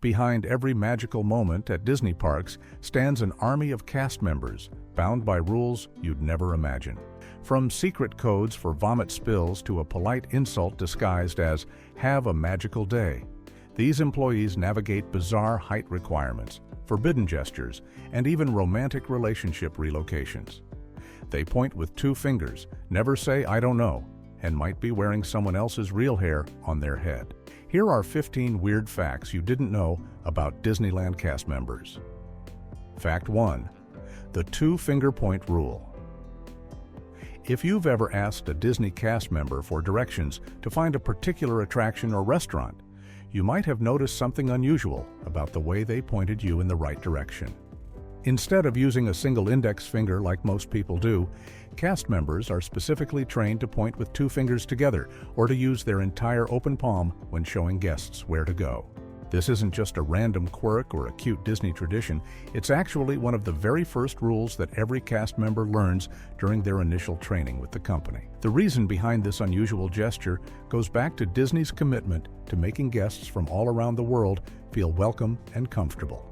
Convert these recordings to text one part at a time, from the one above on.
Behind every magical moment at Disney parks stands an army of cast members, bound by rules you'd never imagine. From secret codes for vomit spills to a polite insult disguised as "have a magical day," these employees navigate bizarre height requirements, forbidden gestures, and even romantic relationship relocations. They point with 2 fingers, never say "I don't know," and might be wearing someone else's real hair on their head. Here are 15 weird facts you didn't know about Disneyland cast members. Fact 1. The 2-finger point rule. If you've ever asked a Disney cast member for directions to find a particular attraction or restaurant, you might have noticed something unusual about the way they pointed you in the right direction. Instead of using a single index finger like most people do, cast members are specifically trained to point with 2 fingers together or to use their entire open palm when showing guests where to go. This isn't just a random quirk or a cute Disney tradition, it's actually one of the very first rules that every cast member learns during their initial training with the company. The reason behind this unusual gesture goes back to Disney's commitment to making guests from all around the world feel welcome and comfortable.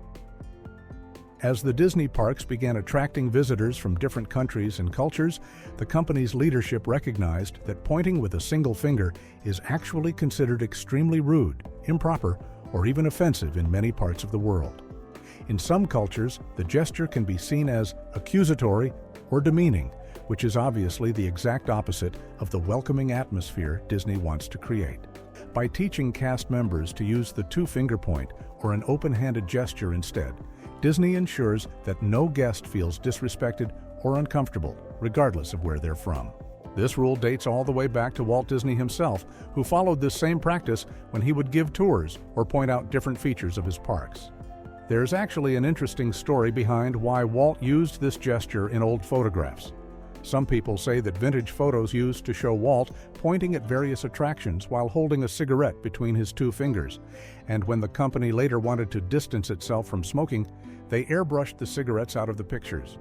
As the Disney parks began attracting visitors from different countries and cultures, the company's leadership recognized that pointing with a single finger is actually considered extremely rude, improper, or even offensive in many parts of the world. In some cultures, the gesture can be seen as accusatory or demeaning, which is obviously the exact opposite of the welcoming atmosphere Disney wants to create. By teaching cast members to use the 2-finger point or an open-handed gesture instead, Disney ensures that no guest feels disrespected or uncomfortable, regardless of where they're from. This rule dates all the way back to Walt Disney himself, who followed this same practice when he would give tours or point out different features of his parks. There's actually an interesting story behind why Walt used this gesture in old photographs. Some people say that vintage photos used to show Walt pointing at various attractions while holding a cigarette between his 2 fingers, and when the company later wanted to distance itself from smoking, they airbrushed the cigarettes out of the pictures.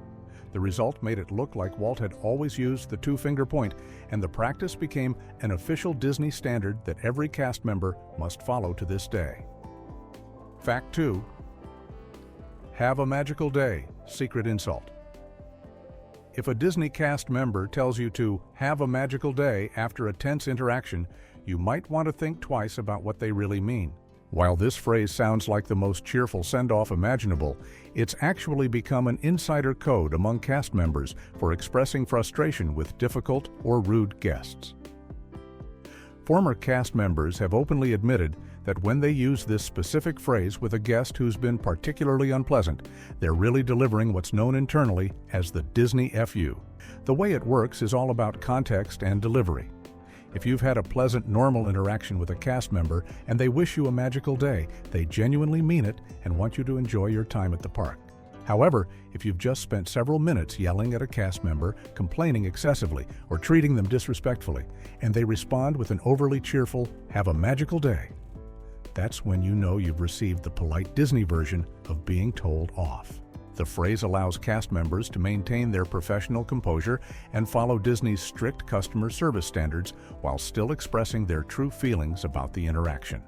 The result made it look like Walt had always used the 2-finger point, and the practice became an official Disney standard that every cast member must follow to this day. Fact 2. Have a magical day, secret insult. If a Disney cast member tells you to have a magical day after a tense interaction, you might want to think twice about what they really mean. While this phrase sounds like the most cheerful send-off imaginable, it's actually become an insider code among cast members for expressing frustration with difficult or rude guests. Former cast members have openly admitted that when they use this specific phrase with a guest who's been particularly unpleasant, they're really delivering what's known internally as the Disney FU. The way it works is all about context and delivery. If you've had a pleasant, normal interaction with a cast member and they wish you a magical day, they genuinely mean it and want you to enjoy your time at the park. However, if you've just spent several minutes yelling at a cast member, complaining excessively, or treating them disrespectfully, and they respond with an overly cheerful, "Have a magical day," that's when you know you've received the polite Disney version of being told off. The phrase allows cast members to maintain their professional composure and follow Disney's strict customer service standards while still expressing their true feelings about the interaction.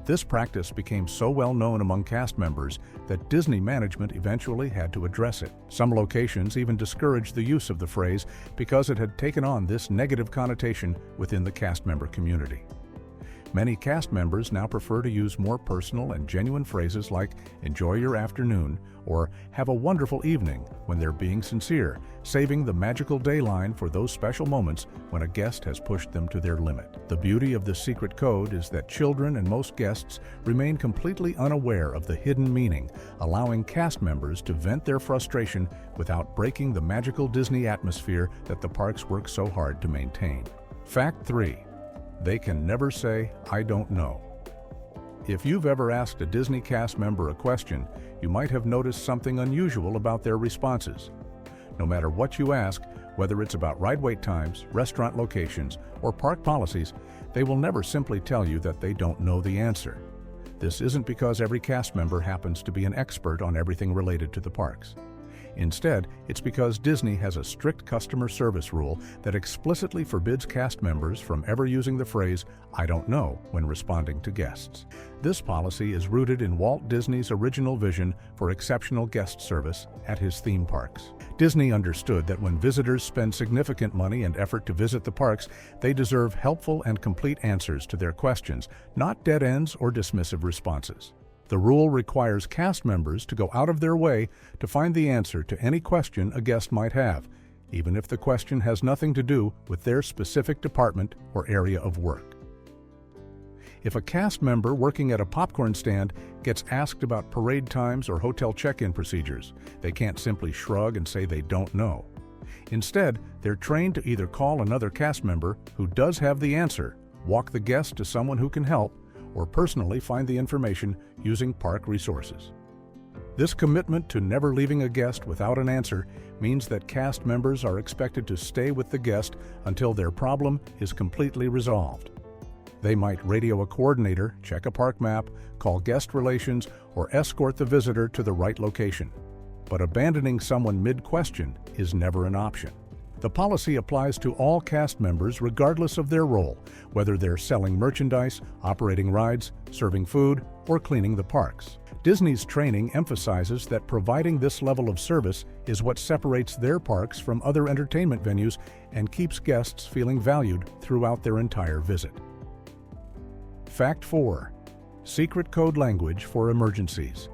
This practice became so well known among cast members that Disney management eventually had to address it. Some locations even discouraged the use of the phrase because it had taken on this negative connotation within the cast member community. Many cast members now prefer to use more personal and genuine phrases like "enjoy your afternoon" or "have a wonderful evening" when they're being sincere, saving the magical day line for those special moments when a guest has pushed them to their limit. The beauty of this secret code is that children and most guests remain completely unaware of the hidden meaning, allowing cast members to vent their frustration without breaking the magical Disney atmosphere that the parks work so hard to maintain. Fact 3. They can never say, "I don't know." If you've ever asked a Disney cast member a question, you might have noticed something unusual about their responses. No matter what you ask, whether it's about ride wait times, restaurant locations, or park policies, they will never simply tell you that they don't know the answer. This isn't because every cast member happens to be an expert on everything related to the parks. Instead, it's because Disney has a strict customer service rule that explicitly forbids cast members from ever using the phrase, "I don't know," when responding to guests. This policy is rooted in Walt Disney's original vision for exceptional guest service at his theme parks. Disney understood that when visitors spend significant money and effort to visit the parks, they deserve helpful and complete answers to their questions, not dead ends or dismissive responses. The rule requires cast members to go out of their way to find the answer to any question a guest might have, even if the question has nothing to do with their specific department or area of work. If a cast member working at a popcorn stand gets asked about parade times or hotel check-in procedures, they can't simply shrug and say they don't know. Instead, they're trained to either call another cast member who does have the answer, walk the guest to someone who can help, or personally find the information using park resources. This commitment to never leaving a guest without an answer means that cast members are expected to stay with the guest until their problem is completely resolved. They might radio a coordinator, check a park map, call guest relations, or escort the visitor to the right location. But abandoning someone mid-question is never an option. The policy applies to all cast members regardless of their role, whether they're selling merchandise, operating rides, serving food, or cleaning the parks. Disney's training emphasizes that providing this level of service is what separates their parks from other entertainment venues and keeps guests feeling valued throughout their entire visit. Fact 4. Secret code language for emergencies.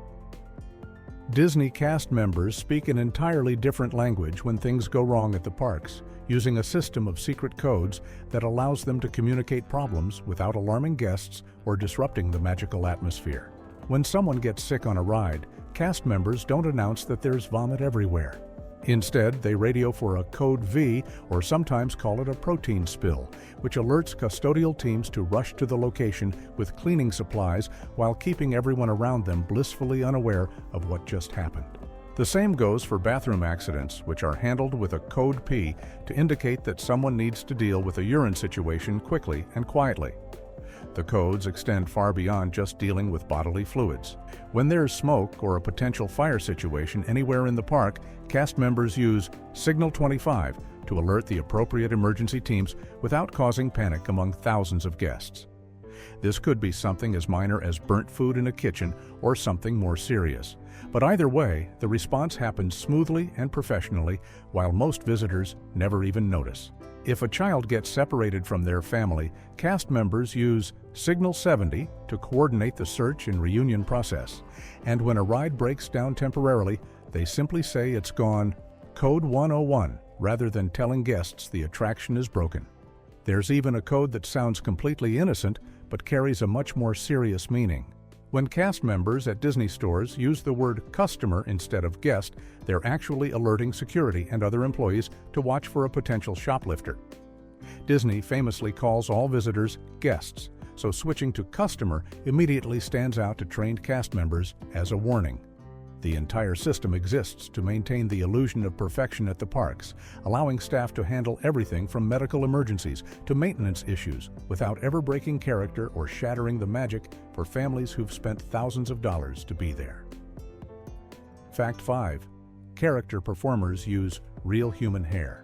Disney cast members speak an entirely different language when things go wrong at the parks, using a system of secret codes that allows them to communicate problems without alarming guests or disrupting the magical atmosphere. When someone gets sick on a ride, cast members don't announce that there's vomit everywhere. Instead, they radio for a code V, or sometimes call it a protein spill, which alerts custodial teams to rush to the location with cleaning supplies while keeping everyone around them blissfully unaware of what just happened. The same goes for bathroom accidents, which are handled with a code P to indicate that someone needs to deal with a urine situation quickly and quietly. The codes extend far beyond just dealing with bodily fluids. When there's smoke or a potential fire situation anywhere in the park, cast members use Signal 25 to alert the appropriate emergency teams without causing panic among thousands of guests. This could be something as minor as burnt food in a kitchen or something more serious. But either way, the response happens smoothly and professionally, while most visitors never even notice. If a child gets separated from their family, cast members use Signal 70 to coordinate the search and reunion process. And when a ride breaks down temporarily, they simply say it's gone Code 101 rather than telling guests the attraction is broken. There's even a code that sounds completely innocent but carries a much more serious meaning. When cast members at Disney stores use the word customer instead of guest, they're actually alerting security and other employees to watch for a potential shoplifter. Disney famously calls all visitors guests, so switching to customer immediately stands out to trained cast members as a warning. The entire system exists to maintain the illusion of perfection at the parks, allowing staff to handle everything from medical emergencies to maintenance issues without ever breaking character or shattering the magic for families who've spent thousands of dollars to be there. Fact 5. Character performers use real human hair.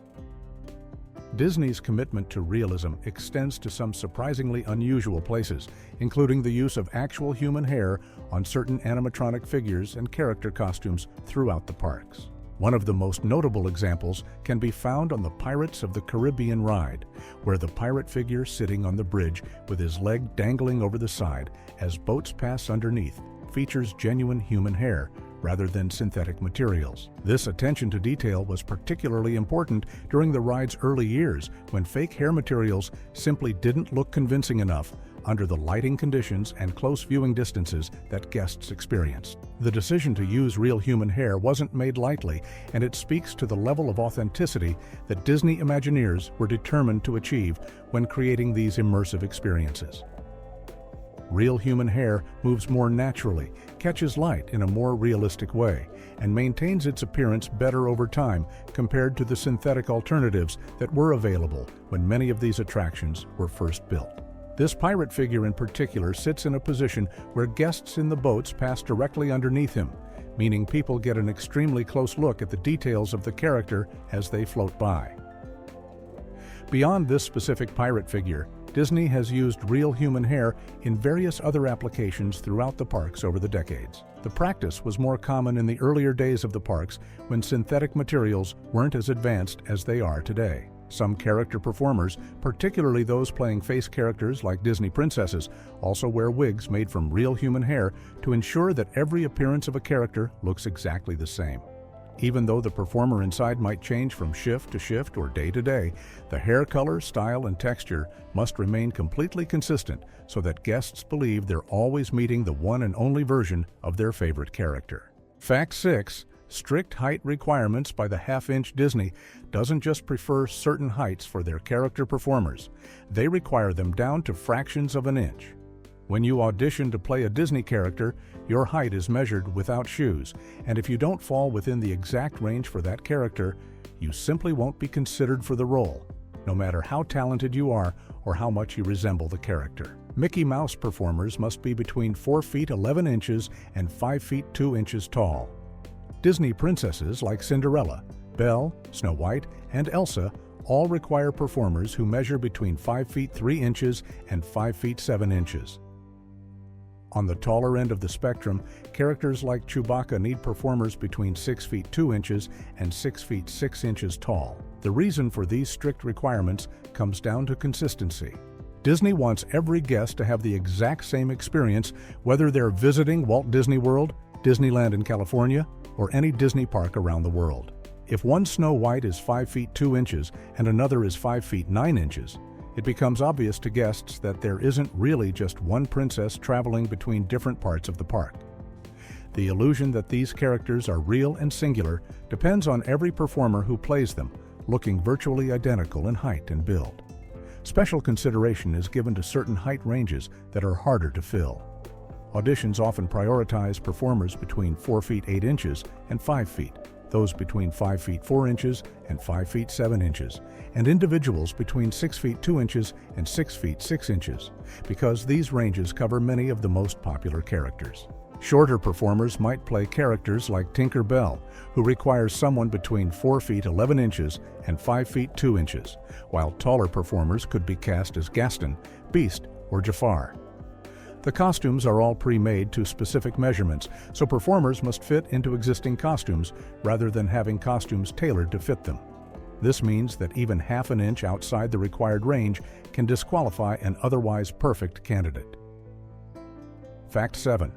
Disney's commitment to realism extends to some surprisingly unusual places, including the use of actual human hair on certain animatronic figures and character costumes throughout the parks. One of the most notable examples can be found on the Pirates of the Caribbean ride, where the pirate figure sitting on the bridge with his leg dangling over the side as boats pass underneath features genuine human hair rather than synthetic materials. This attention to detail was particularly important during the ride's early years, when fake hair materials simply didn't look convincing enough under the lighting conditions and close viewing distances that guests experienced. The decision to use real human hair wasn't made lightly, and it speaks to the level of authenticity that Disney Imagineers were determined to achieve when creating these immersive experiences. Real human hair moves more naturally, catches light in a more realistic way, and maintains its appearance better over time compared to the synthetic alternatives that were available when many of these attractions were first built. This pirate figure in particular sits in a position where guests in the boats pass directly underneath him, meaning people get an extremely close look at the details of the character as they float by. Beyond this specific pirate figure, Disney has used real human hair in various other applications throughout the parks over the decades. The practice was more common in the earlier days of the parks when synthetic materials weren't as advanced as they are today. Some character performers, particularly those playing face characters like Disney princesses, also wear wigs made from real human hair to ensure that every appearance of a character looks exactly the same. Even though the performer inside might change from shift to shift or day to day, the hair color, style, and texture must remain completely consistent so that guests believe they're always meeting the one and only version of their favorite character. Fact 6. Strict height requirements by the half-inch Disney doesn't just prefer certain heights for their character performers. They require them down to fractions of an inch. When you audition to play a Disney character, your height is measured without shoes, and if you don't fall within the exact range for that character, you simply won't be considered for the role, no matter how talented you are or how much you resemble the character. Mickey Mouse performers must be between 4 feet 11 inches and 5 feet 2 inches tall. Disney princesses like Cinderella, Belle, Snow White, and Elsa all require performers who measure between 5 feet 3 inches and 5 feet 7 inches. On the taller end of the spectrum, characters like Chewbacca need performers between 6 feet 2 inches and 6 feet 6 inches tall. The reason for these strict requirements comes down to consistency. Disney wants every guest to have the exact same experience, whether they're visiting Walt Disney World, Disneyland in California, or any Disney park around the world. If one Snow White is 5 feet 2 inches and another is 5 feet 9 inches, it becomes obvious to guests that there isn't really just one princess traveling between different parts of the park. The illusion that these characters are real and singular depends on every performer who plays them, looking virtually identical in height and build. Special consideration is given to certain height ranges that are harder to fill. Auditions often prioritize performers between 4 feet 8 inches and 5 feet, those between 5 feet 4 inches and 5 feet 7 inches, and individuals between 6 feet 2 inches and 6 feet 6 inches, because these ranges cover many of the most popular characters. Shorter performers might play characters like Tinker Bell, who requires someone between 4 feet 11 inches and 5 feet 2 inches, while taller performers could be cast as Gaston, Beast, or Jafar. The costumes are all pre-made to specific measurements, so performers must fit into existing costumes rather than having costumes tailored to fit them. This means that even half an inch outside the required range can disqualify an otherwise perfect candidate. Fact 7.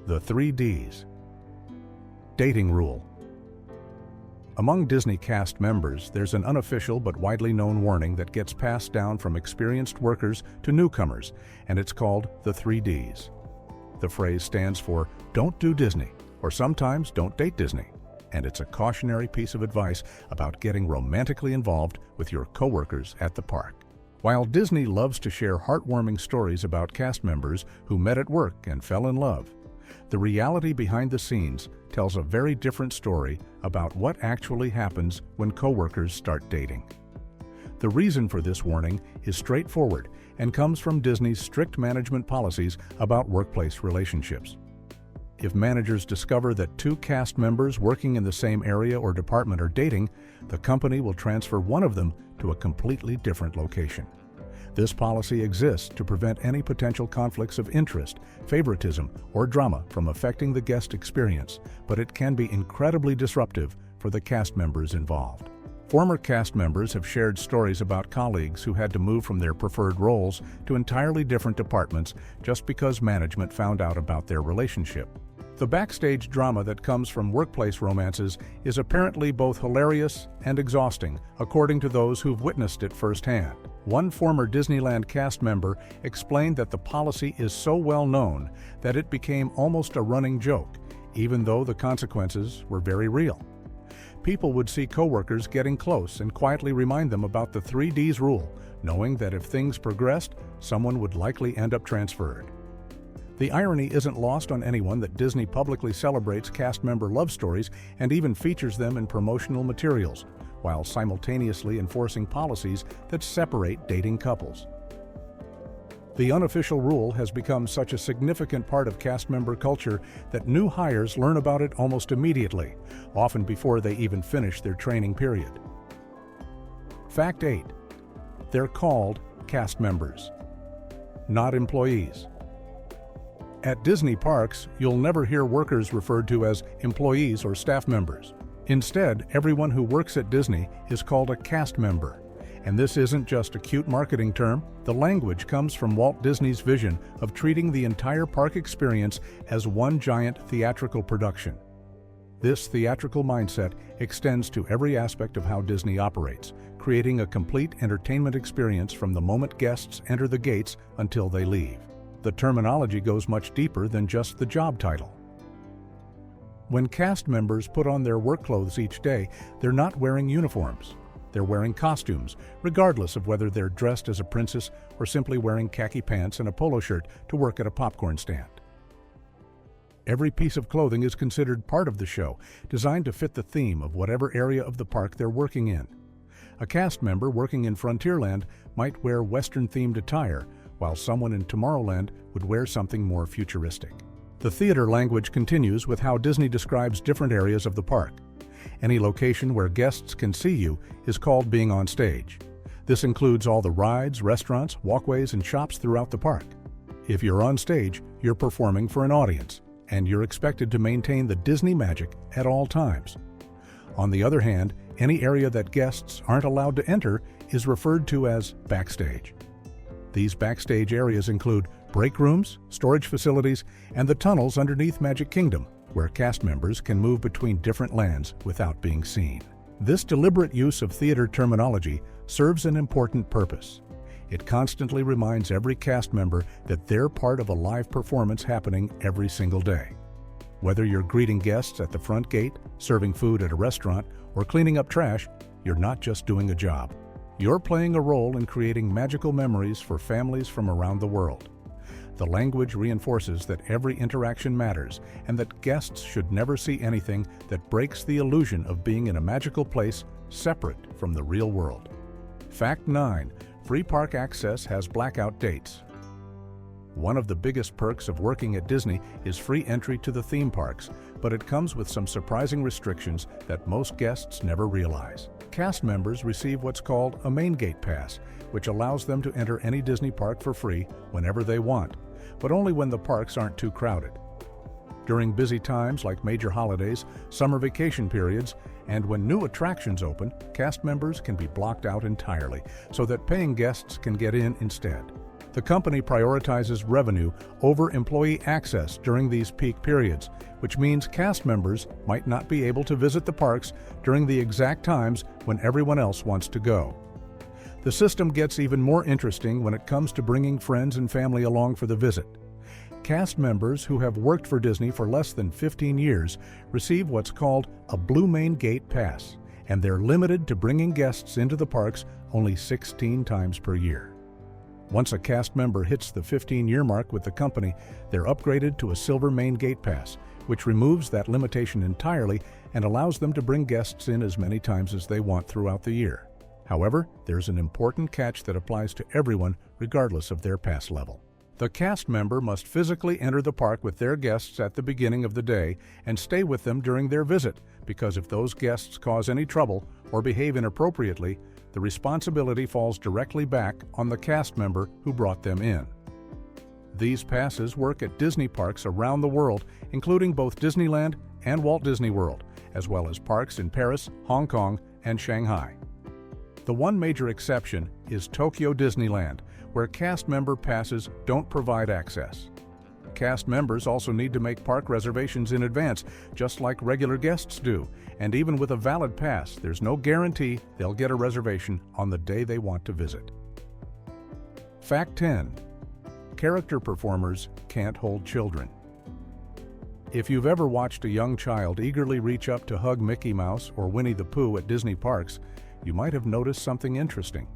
The 3 Ds. Dating rule. Among Disney cast members, there's an unofficial but widely known warning that gets passed down from experienced workers to newcomers, and it's called the 3 Ds. The phrase stands for "Don't do Disney," or sometimes "Don't date Disney," and it's a cautionary piece of advice about getting romantically involved with your coworkers at the park. While Disney loves to share heartwarming stories about cast members who met at work and fell in love, the reality behind the scenes tells a very different story about what actually happens when coworkers start dating. The reason for this warning is straightforward and comes from Disney's strict management policies about workplace relationships. If managers discover that 2 cast members working in the same area or department are dating, the company will transfer one of them to a completely different location. This policy exists to prevent any potential conflicts of interest, favoritism, or drama from affecting the guest experience, but it can be incredibly disruptive for the cast members involved. Former cast members have shared stories about colleagues who had to move from their preferred roles to entirely different departments just because management found out about their relationship. The backstage drama that comes from workplace romances is apparently both hilarious and exhausting, according to those who've witnessed it firsthand. One former Disneyland cast member explained that the policy is so well known that it became almost a running joke, even though the consequences were very real. People would see coworkers getting close and quietly remind them about the 3 Ds rule, knowing that if things progressed, someone would likely end up transferred. The irony isn't lost on anyone that Disney publicly celebrates cast member love stories and even features them in promotional materials, while simultaneously enforcing policies that separate dating couples. The unofficial rule has become such a significant part of cast member culture that new hires learn about it almost immediately, often before they even finish their training period. Fact 8. They're called cast members, not employees. At Disney parks, you'll never hear workers referred to as employees or staff members. Instead, everyone who works at Disney is called a cast member. And this isn't just a cute marketing term. The language comes from Walt Disney's vision of treating the entire park experience as one giant theatrical production. This theatrical mindset extends to every aspect of how Disney operates, creating a complete entertainment experience from the moment guests enter the gates until they leave. The terminology goes much deeper than just the job title. When cast members put on their work clothes each day, they're not wearing uniforms. They're wearing costumes, regardless of whether they're dressed as a princess or simply wearing khaki pants and a polo shirt to work at a popcorn stand. Every piece of clothing is considered part of the show, designed to fit the theme of whatever area of the park they're working in. A cast member working in Frontierland might wear Western-themed attire, while someone in Tomorrowland would wear something more futuristic. The theater language continues with how Disney describes different areas of the park. Any location where guests can see you is called being on stage. This includes all the rides, restaurants, walkways, and shops throughout the park. If you're on stage, you're performing for an audience, and you're expected to maintain the Disney magic at all times. On the other hand, any area that guests aren't allowed to enter is referred to as backstage. These backstage areas include break rooms, storage facilities, and the tunnels underneath Magic Kingdom, where cast members can move between different lands without being seen. This deliberate use of theater terminology serves an important purpose. It constantly reminds every cast member that they're part of a live performance happening every single day. Whether you're greeting guests at the front gate, serving food at a restaurant, or cleaning up trash, you're not just doing a job. You're playing a role in creating magical memories for families from around the world. The language reinforces that every interaction matters and that guests should never see anything that breaks the illusion of being in a magical place separate from the real world. Fact 9. Free park access has blackout dates. One of the biggest perks of working at Disney is free entry to the theme parks, but it comes with some surprising restrictions that most guests never realize. Cast members receive what's called a main gate pass, which allows them to enter any Disney park for free whenever they want, but only when the parks aren't too crowded. During busy times like major holidays, summer vacation periods, and when new attractions open, cast members can be blocked out entirely so that paying guests can get in instead. The company prioritizes revenue over employee access during these peak periods, which means cast members might not be able to visit the parks during the exact times when everyone else wants to go. The system gets even more interesting when it comes to bringing friends and family along for the visit. Cast members who have worked for Disney for less than 15 years receive what's called a Blue Main Gate Pass, and they're limited to bringing guests into the parks only 16 times per year. Once a cast member hits the 15-year mark with the company, they're upgraded to a Silver Main Gate Pass, which removes that limitation entirely and allows them to bring guests in as many times as they want throughout the year. However, there's an important catch that applies to everyone regardless of their pass level. The cast member must physically enter the park with their guests at the beginning of the day and stay with them during their visit, because if those guests cause any trouble or behave inappropriately, the responsibility falls directly back on the cast member who brought them in. These passes work at Disney parks around the world, including both Disneyland and Walt Disney World, as well as parks in Paris, Hong Kong, and Shanghai. The one major exception is Tokyo Disneyland, where cast member passes don't provide access. Cast members also need to make park reservations in advance, just like regular guests do, and even with a valid pass, there's no guarantee they'll get a reservation on the day they want to visit. Fact 10. Character performers can't hold children. If you've ever watched a young child eagerly reach up to hug Mickey Mouse or Winnie the Pooh at Disney parks, you might have noticed something interesting.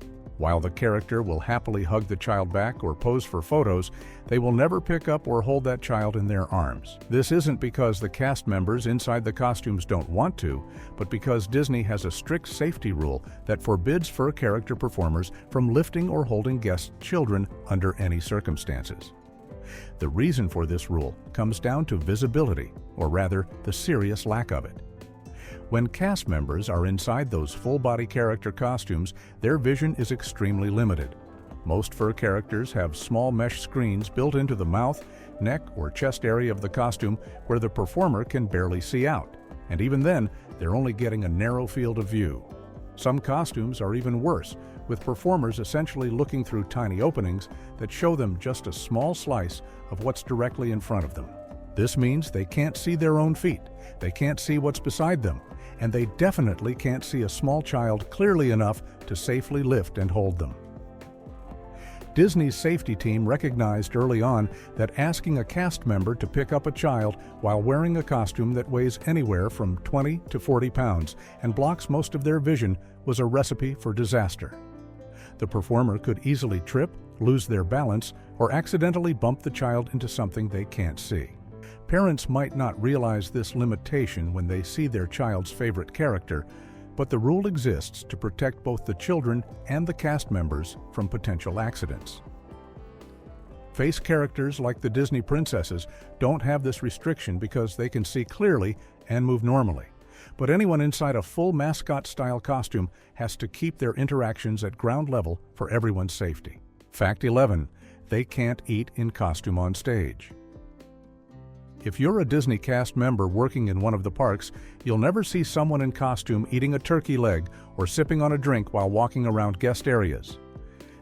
While the character will happily hug the child back or pose for photos, they will never pick up or hold that child in their arms. This isn't because the cast members inside the costumes don't want to, but because Disney has a strict safety rule that forbids fur character performers from lifting or holding guests' children under any circumstances. The reason for this rule comes down to visibility, or rather, the serious lack of it. When cast members are inside those full-body character costumes, their vision is extremely limited. Most fur characters have small mesh screens built into the mouth, neck, or chest area of the costume where the performer can barely see out, and even then, they're only getting a narrow field of view. Some costumes are even worse, with performers essentially looking through tiny openings that show them just a small slice of what's directly in front of them. This means they can't see their own feet, they can't see what's beside them, and they definitely can't see a small child clearly enough to safely lift and hold them. Disney's safety team recognized early on that asking a cast member to pick up a child while wearing a costume that weighs anywhere from 20 to 40 pounds and blocks most of their vision was a recipe for disaster. The performer could easily trip, lose their balance, or accidentally bump the child into something they can't see. Parents might not realize this limitation when they see their child's favorite character, but the rule exists to protect both the children and the cast members from potential accidents. Face characters like the Disney princesses don't have this restriction because they can see clearly and move normally. But anyone inside a full mascot-style costume has to keep their interactions at ground level for everyone's safety. Fact 11. They can't eat in costume on stage. If you're a Disney cast member working in one of the parks, you'll never see someone in costume eating a turkey leg or sipping on a drink while walking around guest areas.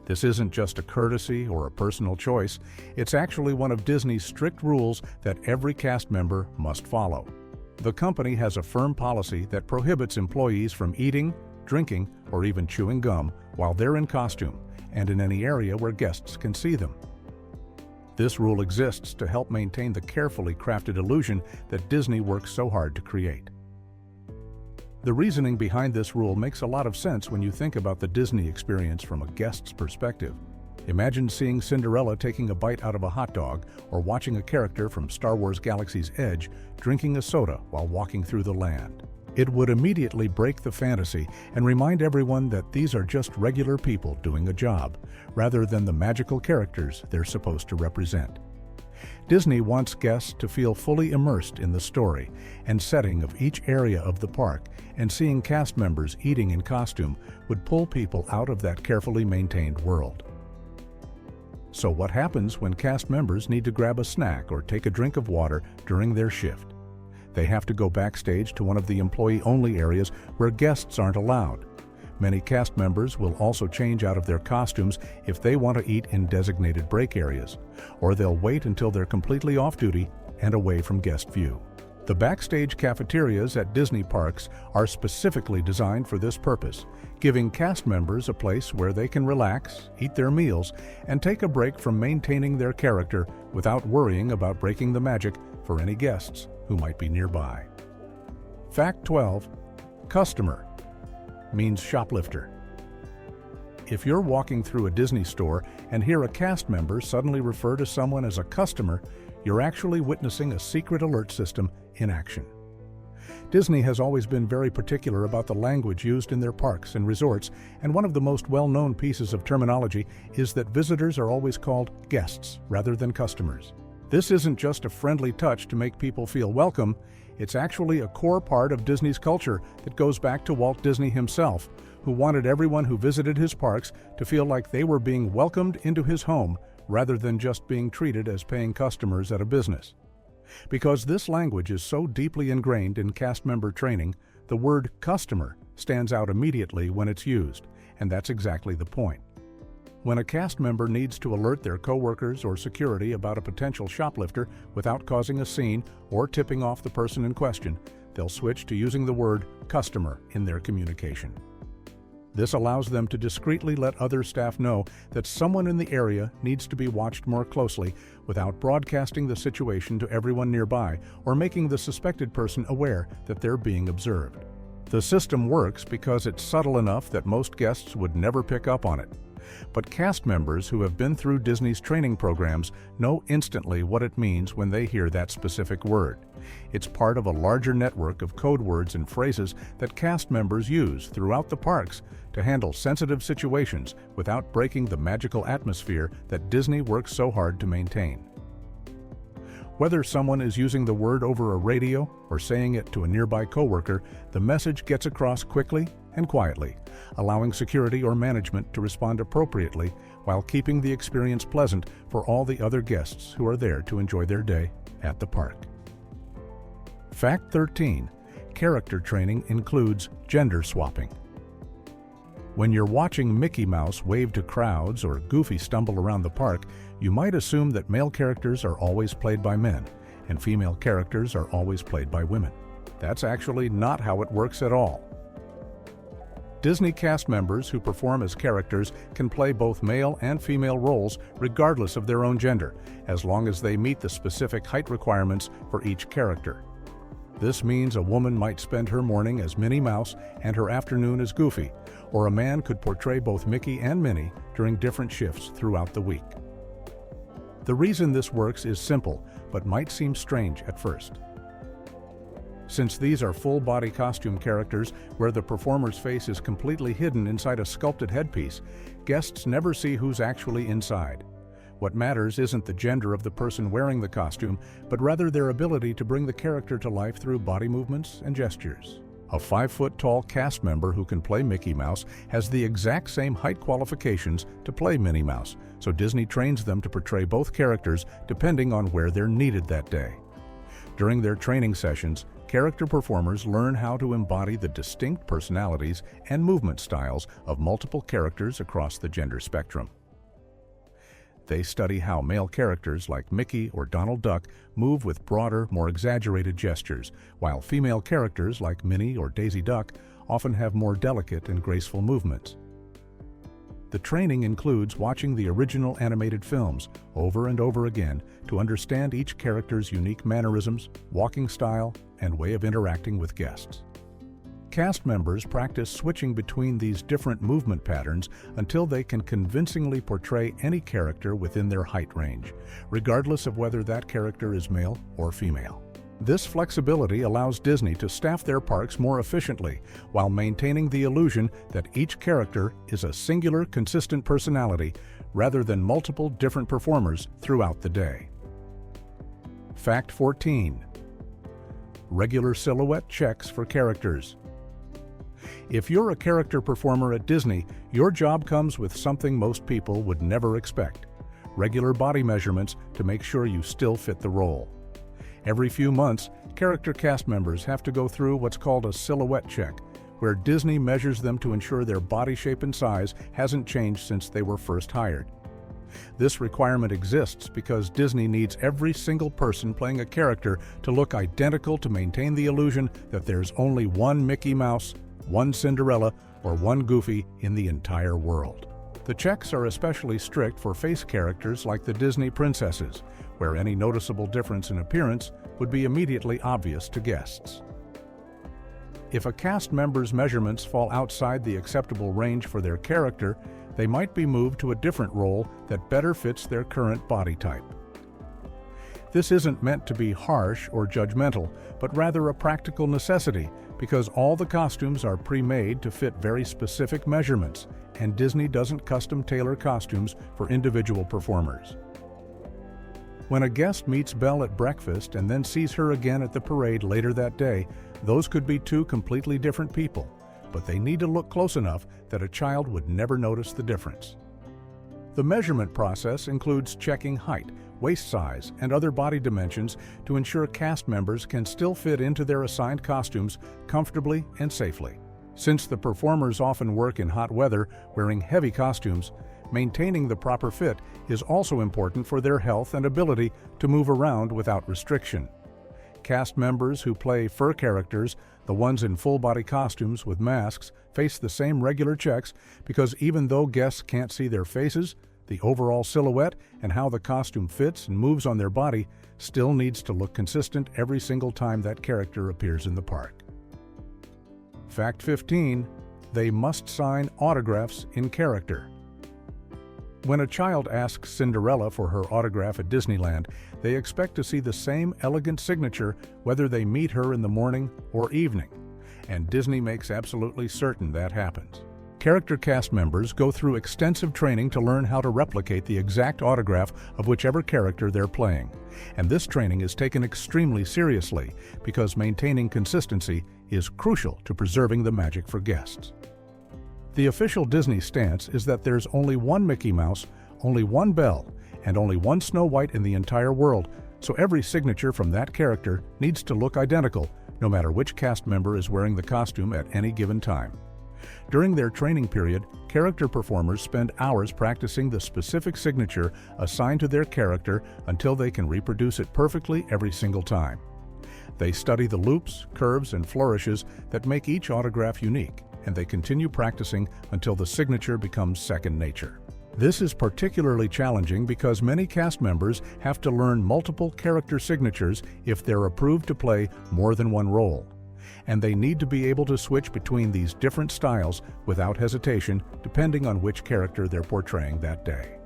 This isn't just a courtesy or a personal choice, it's actually one of Disney's strict rules that every cast member must follow. The company has a firm policy that prohibits employees from eating, drinking, or even chewing gum while they're in costume and in any area where guests can see them. This rule exists to help maintain the carefully crafted illusion that Disney works so hard to create. The reasoning behind this rule makes a lot of sense when you think about the Disney experience from a guest's perspective. Imagine seeing Cinderella taking a bite out of a hot dog or watching a character from Star Wars Galaxy's Edge drinking a soda while walking through the land. It would immediately break the fantasy and remind everyone that these are just regular people doing a job, rather than the magical characters they're supposed to represent. Disney wants guests to feel fully immersed in the story and setting of each area of the park, and seeing cast members eating in costume would pull people out of that carefully maintained world. So what happens when cast members need to grab a snack or take a drink of water during their shift? They have to go backstage to one of the employee-only areas where guests aren't allowed. Many cast members will also change out of their costumes if they want to eat in designated break areas, or they'll wait until they're completely off duty and away from guest view. The backstage cafeterias at Disney parks are specifically designed for this purpose, giving cast members a place where they can relax, eat their meals, and take a break from maintaining their character without worrying about breaking the magic for any guests who might be nearby. Fact 12. Customer means shoplifter. If you're walking through a Disney store and hear a cast member suddenly refer to someone as a customer, you're actually witnessing a secret alert system in action. Disney has always been very particular about the language used in their parks and resorts, and one of the most well-known pieces of terminology is that visitors are always called guests rather than customers. This isn't just a friendly touch to make people feel welcome, it's actually a core part of Disney's culture that goes back to Walt Disney himself, who wanted everyone who visited his parks to feel like they were being welcomed into his home rather than just being treated as paying customers at a business. Because this language is so deeply ingrained in cast member training, the word customer stands out immediately when it's used, and that's exactly the point. When a cast member needs to alert their coworkers or security about a potential shoplifter without causing a scene or tipping off the person in question, they'll switch to using the word customer in their communication. This allows them to discreetly let other staff know that someone in the area needs to be watched more closely without broadcasting the situation to everyone nearby or making the suspected person aware that they're being observed. The system works because it's subtle enough that most guests would never pick up on it. But cast members who have been through Disney's training programs know instantly what it means when they hear that specific word. It's part of a larger network of code words and phrases that cast members use throughout the parks to handle sensitive situations without breaking the magical atmosphere that Disney works so hard to maintain. Whether someone is using the word over a radio or saying it to a nearby coworker, the message gets across quickly and quietly, allowing security or management to respond appropriately while keeping the experience pleasant for all the other guests who are there to enjoy their day at the park. Fact 13. Character training includes gender swapping. When you're watching Mickey Mouse wave to crowds or Goofy stumble around the park, you might assume that male characters are always played by men and female characters are always played by women. That's actually not how it works at all. Disney cast members who perform as characters can play both male and female roles regardless of their own gender, as long as they meet the specific height requirements for each character. This means a woman might spend her morning as Minnie Mouse and her afternoon as Goofy, or a man could portray both Mickey and Minnie during different shifts throughout the week. The reason this works is simple, but might seem strange at first. Since these are full-body costume characters where the performer's face is completely hidden inside a sculpted headpiece, guests never see who's actually inside. What matters isn't the gender of the person wearing the costume, but rather their ability to bring the character to life through body movements and gestures. A 5-foot-tall cast member who can play Mickey Mouse has the exact same height qualifications to play Minnie Mouse, so Disney trains them to portray both characters depending on where they're needed that day. During their training sessions, character performers learn how to embody the distinct personalities and movement styles of multiple characters across the gender spectrum. They study how male characters like Mickey or Donald Duck move with broader, more exaggerated gestures, while female characters like Minnie or Daisy Duck often have more delicate and graceful movements. The training includes watching the original animated films over and over again to understand each character's unique mannerisms, walking style, and way of interacting with guests. Cast members practice switching between these different movement patterns until they can convincingly portray any character within their height range, regardless of whether that character is male or female. This flexibility allows Disney to staff their parks more efficiently while maintaining the illusion that each character is a singular, consistent personality rather than multiple different performers throughout the day. Fact 14. Regular silhouette checks for characters. If you're a character performer at Disney, your job comes with something most people would never expect: regular body measurements to make sure you still fit the role. Every few months, character cast members have to go through what's called a silhouette check, where Disney measures them to ensure their body shape and size hasn't changed since they were first hired. This requirement exists because Disney needs every single person playing a character to look identical to maintain the illusion that there's only one Mickey Mouse, one Cinderella, or one Goofy in the entire world. The checks are especially strict for face characters like the Disney princesses, where any noticeable difference in appearance would be immediately obvious to guests. If a cast member's measurements fall outside the acceptable range for their character, they might be moved to a different role that better fits their current body type. This isn't meant to be harsh or judgmental, but rather a practical necessity because all the costumes are pre-made to fit very specific measurements, and Disney doesn't custom tailor costumes for individual performers. When a guest meets Belle at breakfast and then sees her again at the parade later that day, those could be two completely different people, but they need to look close enough that a child would never notice the difference. The measurement process includes checking height, waist size, and other body dimensions to ensure cast members can still fit into their assigned costumes comfortably and safely. Since the performers often work in hot weather wearing heavy costumes, maintaining the proper fit is also important for their health and ability to move around without restriction. Cast members who play fur characters, the ones in full-body costumes with masks, face the same regular checks because even though guests can't see their faces, the overall silhouette and how the costume fits and moves on their body still needs to look consistent every single time that character appears in the park. Fact 15. They must sign autographs in character. When a child asks Cinderella for her autograph at Disneyland, they expect to see the same elegant signature whether they meet her in the morning or evening, and Disney makes absolutely certain that happens. Character cast members go through extensive training to learn how to replicate the exact autograph of whichever character they're playing, and this training is taken extremely seriously because maintaining consistency is crucial to preserving the magic for guests. The official Disney stance is that there's only one Mickey Mouse, only one Belle, and only one Snow White in the entire world, so every signature from that character needs to look identical, no matter which cast member is wearing the costume at any given time. During their training period, character performers spend hours practicing the specific signature assigned to their character until they can reproduce it perfectly every single time. They study the loops, curves, and flourishes that make each autograph unique, and they continue practicing until the signature becomes second nature. This is particularly challenging because many cast members have to learn multiple character signatures if they're approved to play more than one role, and they need to be able to switch between these different styles without hesitation depending on which character they're portraying that day.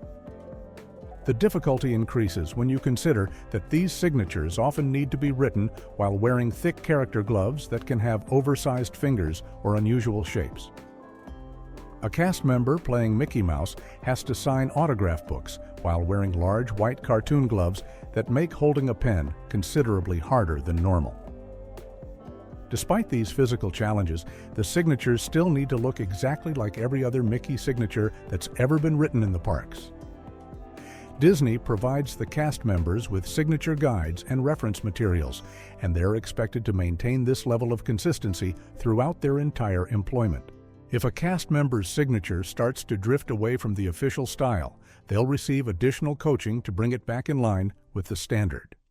The difficulty increases when you consider that these signatures often need to be written while wearing thick character gloves that can have oversized fingers or unusual shapes. A cast member playing Mickey Mouse has to sign autograph books while wearing large white cartoon gloves that make holding a pen considerably harder than normal. Despite these physical challenges, the signatures still need to look exactly like every other Mickey signature that's ever been written in the parks. Disney provides the cast members with signature guides and reference materials, and they're expected to maintain this level of consistency throughout their entire employment. If a cast member's signature starts to drift away from the official style, they'll receive additional coaching to bring it back in line with the standard.